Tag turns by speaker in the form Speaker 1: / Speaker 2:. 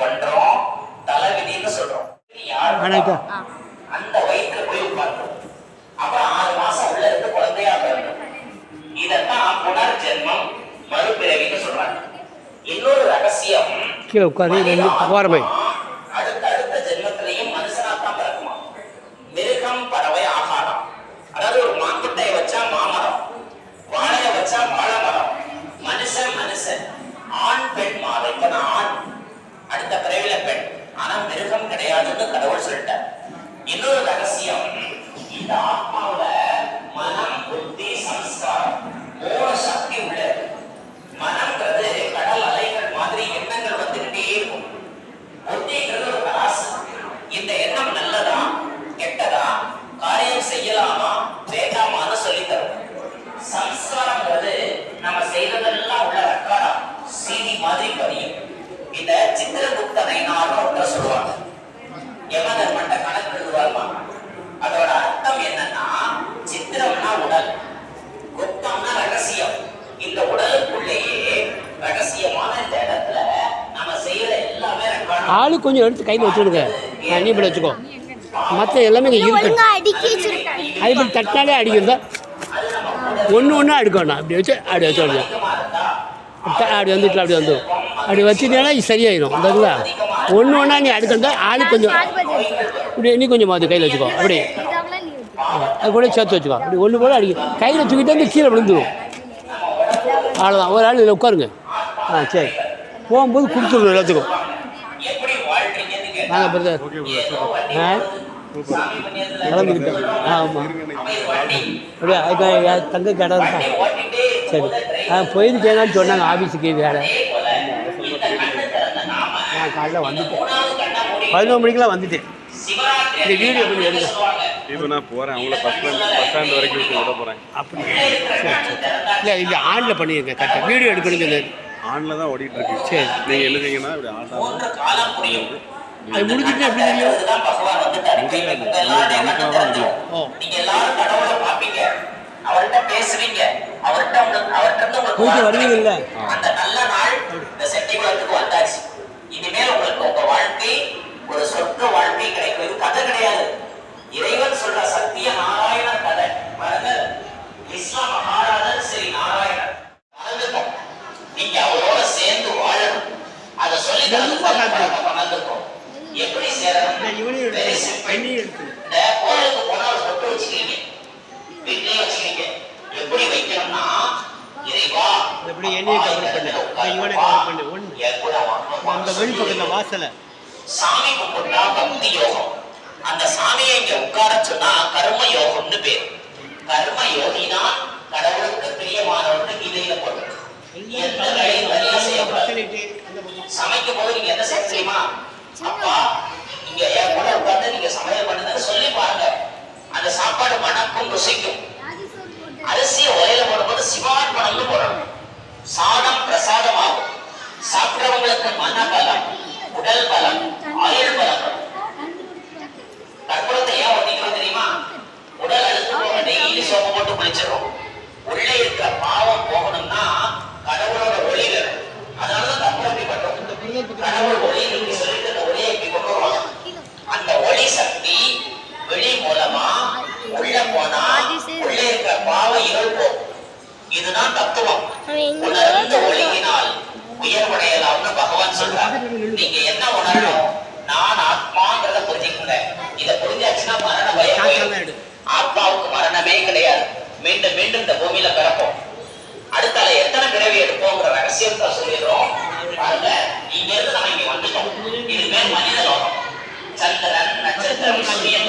Speaker 1: பண்றோம், தலைவிதின்னு சொல்றோம். அந்த வயிற்றுல போய் உட்கார்ந்தோம். அப்புறம் 6 மாசம் உள்ள இருந்து குழந்தையா பிறக்கும். இதத்தான் புனர்ஜென்மம், மறுபிறவின்னு சொல்றாங்க. இன்னொரு ரகசியம்,
Speaker 2: கீழே உட்காரு
Speaker 1: அடுத்த ஜென்மத்திலையும் மனுஷனாத்தான் பிறக்குமா. மிருகம் பறவை ஆகாரம். அதாவது ஒரு மாங்குட்டையை வச்சா மாமரம், வாழைய வச்சா வாழை மரம். மனுஷன் ஆண் பெண் மாதம். இப்ப நான் ஆண், அடுத்த பிறவில பெண். ஆனா மிருகம் கிடையாதுன்னு கடவுள் சொல்லிட்டார். இன்னொரு ரகசியம், இந்த ஆத்மாவுல மனம், புத்தி, சம்ஸ்காரம் 3 சக்தி உள்ளது. மனம்ன்றது கடல் அலைகள் மாதிரி எண்ணங்கள் வந்துகிட்டே இருக்கும். புத்திங்கிறது ஒரு தராசு. இந்த எண்ணம் நல்லதா கெட்டதா, காரியம் செய்யலாமா வேண்டாமான்னு சொல்லி தரும். சம்ஸ்காரம்ன்றது நம்ம செய்ததெல்லாம் உள்ள ரெக்கார்டா சீடி மாதிரி பதியும். இந்த சித்திரகுப்த நைனார்னு ஒருத்தர் சொல்லுவாங்க. யமதர்மன்ட்ட கணக்கு எழுதுவாருமா. அதோட அர்த்தம் என்னன்னா, சித்திரம்னா உடல், குப்தம்னா ரகசியம். இந்த உடலுக்குள்ளேயே ரகசியமான இந்த இடத்துல நம்ம செய்யற எல்லாமே ரெக்கார்ட்.
Speaker 2: ஆளு கொஞ்சம் எடுத்து கையில் வச்சுடுங்க, நீ இப்படி வச்சுக்கோ. மற்ற எல்லாமே இங்கே இருக்கு. அது தட்டாலே அடிக்கிறதா ஒன்று அடுக்கணும். அப்படி வச்சு அப்படி வச்சு அப்படி வந்துட்டு அப்படி வச்சுட்டேன்னா இது சரியாயிடும். அதுங்களா ஒன்று நீ அடுக்கண்டா ஆளு கொஞ்சம் இப்படி நீ கொஞ்சம் அது கையில் வச்சுக்கோ. அப்படி அது கூட சேர்த்து வச்சுக்கோ. அப்படி ஒன்று போல அடிக்க கையில் தூக்கிட்டு வந்து கீழே விழுந்துடும். அவ்வளோதான். ஒரு ஆள் இதில் உட்காருங்க. சரி, போகும்போது கொடுத்துருவோம் எல்லாத்துக்கும். வாங்க பிரதர். கலந்துக்கிட்டேன். ஆமாம், அப்படியே அதுக்காக தங்கக்கு இடம் இருக்கா? சரி, போயிருக்கேன்னு சொன்னாங்க ஆஃபீஸுக்கு வேலை. நான் காலைல வந்துட்டேன், 11 மணிக்கெலாம் வந்துட்டேன். இந்த வீடியோ கொஞ்சம் எடுங்க.
Speaker 3: இப்போ நான் போகிறேன், அவங்கள பஸ் ஸ்டாண்ட் வரைக்கும் விட போகிறேன்.
Speaker 2: அப்படி இல்லை, இல்லை ஆனில் பண்ணியிருக்கேன். கரெக்டாக வீடியோ எடுக்கணுங்க.
Speaker 3: ஆனில் தான் ஓடிட்டு இருக்கு.
Speaker 2: சரி,
Speaker 3: நீங்கள் எழுதிங்கன்னா இப்படி ஆட்டாக
Speaker 2: அது முடிஞ்சுட்டு எப்படி தெரியும்?
Speaker 3: முடியாது, நமக்காக தான் முடியும்.
Speaker 1: நீங்க எல்லாரும் கடவுளை பாப்பீங்க, அவர்கிட்ட பேசுவீங்க,
Speaker 2: போயிட்டு வருவீங்க. இல்லை,
Speaker 1: அந்த நல்ல நாள் இந்த செட்டிகுளத்துக்கு வந்தாச்சு. இனிமேல் உங்களுக்கு உங்க வாழ்க்கை ஒரு சொர்க்க வாழ்க்கை கிடைக்கும். இது கதை கிடையாது, இறைவன் சொல்ற சத்திய நாராயணர் கதை. பாருங்க, விஸ்வ மகாராஜன் ஸ்ரீ நாராயணர் வளர்ந்துட்டோம். நீங்க அவரோட சேர்ந்து வாழணும். அதை சொல்லி வளர்ந்துருக்கோம். எப்படி சேரணும்? இந்த கோயிலுக்கு போனால் பொட்டு வச்சுக்கிறீங்க, வீட்டிலே வச்சுக்கிறீங்க. எப்படி வைக்கணும்னா, இறைவா
Speaker 2: எப்படி எண்ணெயை கவர் பண்ணு, இவனை கவர் பண்ணு. ஒன்று அந்த வெளி பக்கத்தில் வாசலை
Speaker 1: சாமி கும்பிட்டா பக்தி யோகம். அந்த சாமியை இங்க உட்கார சொன்னா கர்ம யோகம்னு பேர். கர்ம யோகினா கடவுளுக்கு பிரியமானவர்னு கீதையில போட்டு எந்த வேலையும் செய்யக்கூடாது. சமைக்கும் போது நீங்க என்ன செய்ய தெரியுமா? அப்பா, நீங்க என் கூட உட்கார்ந்து நீங்க சமையல் பண்ணுங்கன்னு சொல்லி பாருங்க. அந்த சாப்பாடு மணக்கும், ருசிக்கும். அரிசியை உலையில போடும்போது சிவார்ப்பணம்னு போடணும். சாதம் பிரசாதம் ஆகும். சாப்பிட்றவங்களுக்கு மன பலம், உடல் பலம், ஆயுள் பலம். கற்பூரத்தை ஏன் ஒட்டிக்கிறோம் தெரியுமா? உடல் அழுத்து போக டெய்லி சோப்பு போட்டு குளிச்சிடும். உள்ளே இருக்கிற பாவம் போகணும்னா கடவுளோட ஒளி வேணும். அதனாலதான் கற்பூரத்தை பண்றோம். கடவுள் ஒளி நீங்க சொல்லிட்டு அந்த ஒளியை இப்படி கொண்டு வருவாங்க. அந்த ஒளி சக்தி வெளி மூலமா உள்ள போனா உள்ளே இருக்கிற பாவம் இருள் போகும். இதுதான் தத்துவம். உணர்ந்து ஒழுங்கினால் உயர்வடையலாம்னு பகவான் சொல்றாரு. நீங்க என்ன உணரணும்? நான் ஆத்மாங்கிறத புரிஞ்சுக்கோங்க. இதை புரிஞ்சாச்சுன்னா மரண பயம். ஆத்மாவுக்கு மரணமே கிடையாது. மீண்டும் மீண்டும் இந்த பூமியில பிறப்போம். அடுத்தால எத்தனை பிறவி எடுப்போங்கிற ரகசியத்தை சொல்லிடுறோம். பாருங்க, இங்க இருந்து நம்ம இங்க வந்துட்டோம். இதுமே மனித லோகம். சந்திரன், நட்சத்திரம், சூரியன்